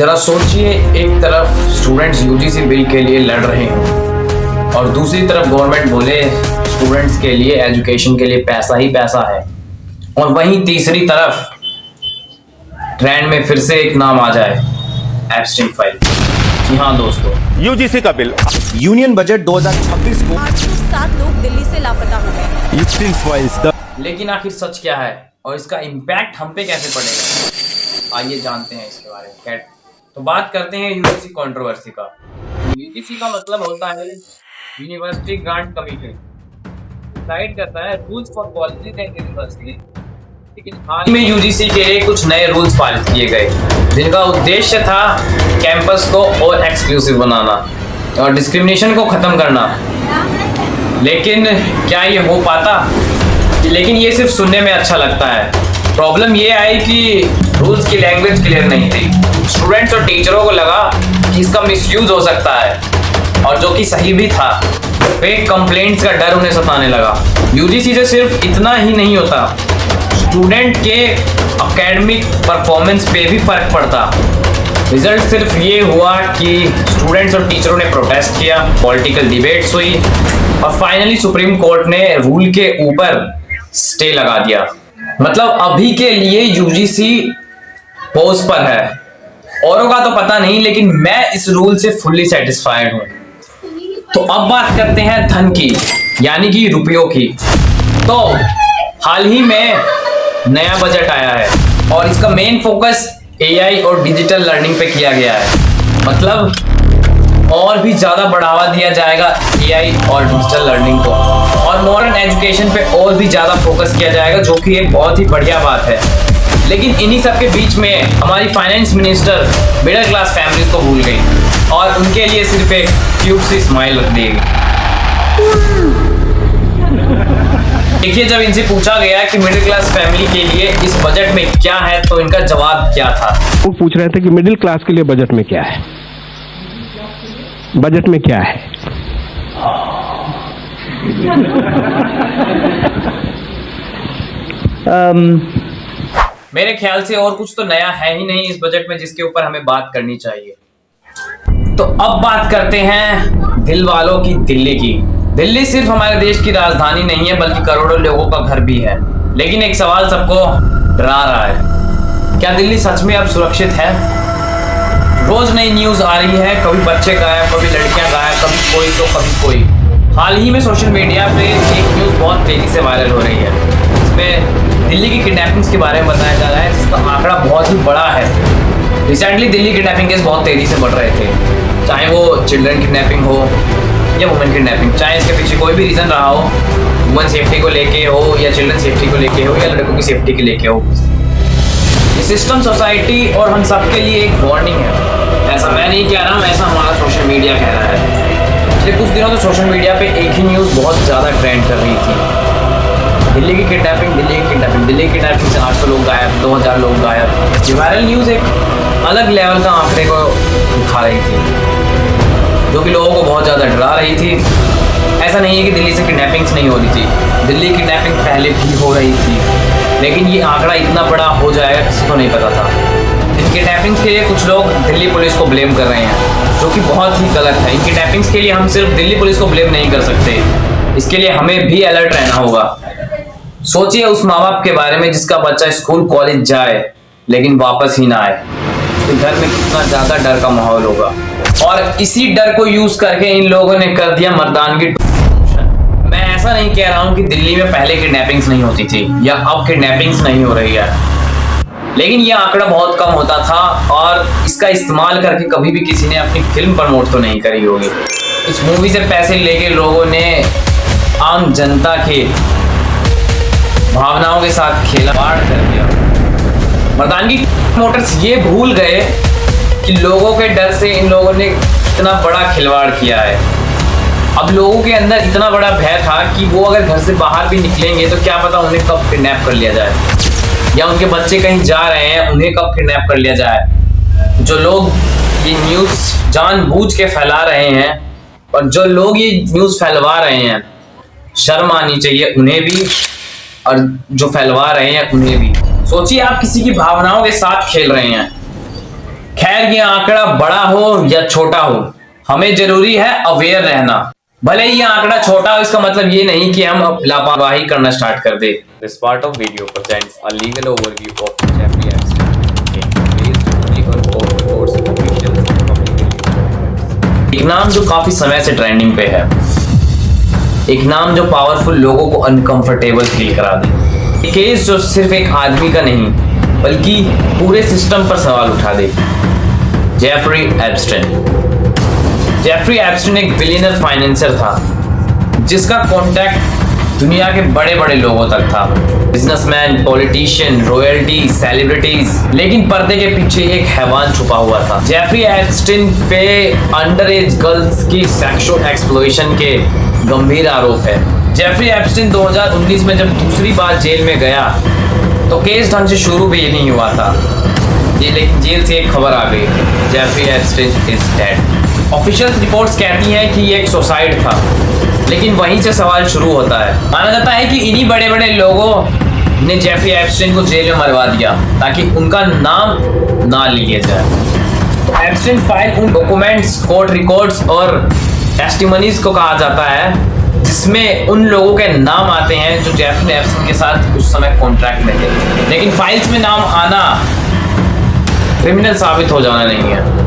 जरा सोचिए, एक तरफ स्टूडेंट्स यूजीसी बिल के लिए लड़ रहे हैं और दूसरी तरफ गवर्नमेंट बोले स्टूडेंट्स के लिए एजुकेशन के लिए पैसा ही पैसा है, और वहीं तीसरी तरफ ट्रेंड में फिर से एक नाम आ जाए, एप्स्टीन फाइल। जी हाँ दोस्तों, यूजीसी का बिल, यूनियन बजट 2026 को 807 लोग दिल्ली से लापता हो गए। Epstein files. लेकिन आखिर सच क्या है और इसका इम्पैक्ट हम पे कैसे पड़ेगा, आइए जानते हैं इसके बारे में। तो बात करते हैं यूजीसी कंट्रोवर्सी का। यूजीसी का मतलब होता है यूनिवर्सिटी ग्रांट कमिटी, डिसाइड करता है rules for colleges and university. लेकिन हाल में यूजीसी के लिए कुछ नए रूल्स पारित किए गए, जिनका उद्देश्य था कैंपस को और एक्सक्लूसिव बनाना और डिस्क्रिमिनेशन को खत्म करना। लेकिन क्या ये हो पाता? लेकिन ये सिर्फ सुनने में अच्छा लगता है। प्रॉब्लम ये आई कि रूल्स की लैंग्वेज क्लियर नहीं थी। स्टूडेंट्स और टीचरों को लगा कि इसका मिसयूज हो सकता है, और जो कि सही भी था। फेक कंप्लेंट्स का डर उन्हें सताने लगा। यूजीसी से सिर्फ इतना ही नहीं होता, स्टूडेंट के एकेडमिक परफॉर्मेंस पे भी फर्क पड़ता। रिजल्ट सिर्फ ये हुआ कि स्टूडेंट्स और टीचरों ने प्रोटेस्ट किया, पॉलिटिकल डिबेट्स हुई और फाइनली सुप्रीम कोर्ट ने रूल के ऊपर स्टे लगा दिया। मतलब अभी के लिए यूजीसी पोज पर है, औरों का तो पता नहीं, लेकिन मैं इस रूल से फुल्ली सेटिस्फाइड हूं। तो अब बात करते हैं धन की, यानी कि रुपयों की। तो हाल ही में नया बजट आया है और इसका मेन फोकस एआई और डिजिटल लर्निंग पे किया गया है। मतलब और भी ज्यादा बढ़ावा दिया जाएगा एआई और डिजिटल लर्निंग को, और मॉडर्न एजुकेशन पे और भी ज्यादा फोकस किया जाएगा, जो कि एक बहुत ही बढ़िया बात है। लेकिन इन्हीं सब के बीच में हमारी finance minister middle class families को भूल गई और उनके लिए सिर्फ एक क्यूट सी स्माइल रख देगी। देखिए, जब इनसे पूछा गया कि मिडिल क्लास फैमिली के लिए इस बजट में क्या है, तो इनका जवाब क्या था? वो पूछ रहे थे कि मिडिल क्लास के लिए बजट में क्या है, बजट में क्या है। मेरे ख्याल से और कुछ तो नया है ही नहीं इस बजट में जिसके ऊपर हमें बात करनी चाहिए। तो अब बात करते हैं दिल वालों की, दिल्ली की। दिल्ली सिर्फ हमारे देश की राजधानी नहीं है, बल्कि करोड़ों लोगों का घर भी है। लेकिन एक सवाल सबको डरा रहा है, क्या दिल्ली सच में अब सुरक्षित है? रोज नई न्यूज आ रही है, कभी बच्चे गायब, कभी लड़कियां गायब, कभी कोई तो कभी कोई। हाल ही में सोशल मीडिया पे एक न्यूज बहुत तेजी से वायरल हो रही है, इसमें दिल्ली की किडनैपिंग्स के बारे में बताया जा रहा है, जिसका आंकड़ा बहुत ही बड़ा है। रिसेंटली दिल्ली किडनैपिंग केस बहुत तेजी से बढ़ रहे थे, चाहे वो चिल्ड्रन किडनैपिंग हो या वुमेन किडनैपिंग, चाहे इसके पीछे कोई भी रीजन रहा हो, वुमेन सेफ्टी को लेके हो या चिल्ड्रन सेफ्टी को लेके हो या लड़कों की सेफ्टी के लेके हो। ये सिस्टम, सोसाइटी और हम सब के लिए एक वार्निंग है। ऐसा मैं नहीं कह रहा हूँ, ऐसा हमारा सोशल मीडिया कह रहा है। पिछले कुछ दिनों से सोशल मीडिया पे एक ही न्यूज़ बहुत ज़्यादा ट्रेंड कर रही थी, दिल्ली की किडनैपिंग, दिल्ली की किडनैपिंग, दिल्ली की किडनैपिंग से 800 लोग गायब, 2000 लोग गायब। ये वायरल न्यूज़ एक अलग लेवल का आंकड़े को दिखा रही थी, जो कि लोगों को बहुत ज़्यादा डरा रही थी। ऐसा नहीं है कि दिल्ली से किडनैपिंग्स नहीं हो रही थी, दिल्ली किडनैपिंग पहले भी हो रही थी, लेकिन ये आंकड़ा इतना बड़ा हो जाएगा किसी को नहीं पता था। इन किडनैपिंग्स के लिए कुछ लोग दिल्ली पुलिस को ब्लेम कर रहे हैं, जो कि बहुत ही गलत है। इन किडनैपिंग्स के लिए हम सिर्फ दिल्ली पुलिस को ब्लेम नहीं कर सकते, इसके लिए हमें भी अलर्ट रहना होगा। सोचिए उस माँ बाप के बारे में जिसका बच्चा स्कूल कॉलेज जाए लेकिन वापस ही ना आए, तो घर में कितना ज्यादा डर का माहौल होगा। और इसी डर को यूज करके इन लोगों ने कर दिया मर्दानगी। मैं ऐसा नहीं कह रहा हूं कि दिल्ली में पहले किडनैपिंग्स नहीं होती थी या अब किडनैपिंग्स नहीं हो रही है, लेकिन ये आंकड़ा बहुत कम होता था और इसका इस्तेमाल करके कभी भी किसी ने अपनी फिल्म प्रमोट तो नहीं करी होगी। इस मूवी से पैसे लेके लोगों ने आम जनता के भावनाओं के साथ खिलवाड़ कर दिया। मर्दानगी प्रमोटर्स ये भूल गए कि लोगों के डर से इन लोगों ने इतना बड़ा खिलवाड़ किया है। अब लोगों के अंदर इतना बड़ा भय था कि वो अगर घर से बाहर भी निकलेंगे तो क्या पता उन्हें कब किडनैप कर लिया जाए, या उनके बच्चे कहीं जा रहे हैं उन्हें कब किडनैप कर लिया जाए। जो लोग ये न्यूज़ जानबूझ के फैला रहे हैं और जो लोग ये न्यूज़ फैलवा रहे हैं, शर्म आनी चाहिए उन्हें भी और जो फैलवा रहे हैं उन्हें भी। सोचिए आप किसी की भावनाओं के साथ खेल रहे हैं, खैर, ये आंकड़ा बड़ा हो या छोटा हो, हमें जरूरी है अवेयर रहना। भले ही ये आंकड़ा छोटा हो, इसका मतलब ये नहीं कि हम अब लापरवाही करना स्टार्ट कर दे। This part of video presents a legal overview of Jeffrey Epstein based only on court reports, officials and publicly documents। एक नाम जो काफी समय से ट्रेंडिंग पे है, एक नाम जो पावरफुल लोगों को अनकंफर्टेबल फील करा दे, एक केस जो सिर्फ एक आदमी का नहीं बल्कि पूरे सिस्टम पर सवाल उठा दे। जेफरी एप्स्टाइन। जेफरी एप्स्टाइन एक बिलियनर फाइनेंसर था जिसका कॉन्टैक्ट दुनिया के बड़े बड़े लोगों तक था, बिजनेसमैन, पॉलिटिशियन, रॉयल्टी, सेलिब्रिटीज। लेकिन पर्दे के पीछे एक हैवान छुपा हुआ था। जेफरी एप्स्टाइन पे अंडर एज गर्ल्स की सेक्सुअल एक्सप्लॉयटेशन के गंभीर आरोप है। जेफरी एप्स्टाइन 2019 में जब दूसरी बार जेल में गया तो केस ढंग से शुरू भी नहीं हुआ था, लेकिन जेल से एक खबर आ गई, Jeffrey Epstein is dead. Official reports कहती हैं कि ये एक सुसाइड था, लेकिन वहीं से सवाल शुरू होता है। माना जाता है कि इन्हीं बड़े बड़े लोगों ने जेफरी एप्स्टाइन को जेल में मरवा दिया ताकि उनका नाम ना लिया जाए। तो एप्स्टाइन फाइल उन डॉक्यूमेंट्स, कोर्ट रिकॉर्ड्स और टेस्टिमनीज को कहा जाता है जिसमें उन लोगों के नाम आते हैं जो जेफरी एप्स्टाइन के साथ उस समय कॉन्ट्रैक्ट में थे। लेकिन फाइल्स में नाम आना क्रिमिनल साबित हो जाना नहीं है।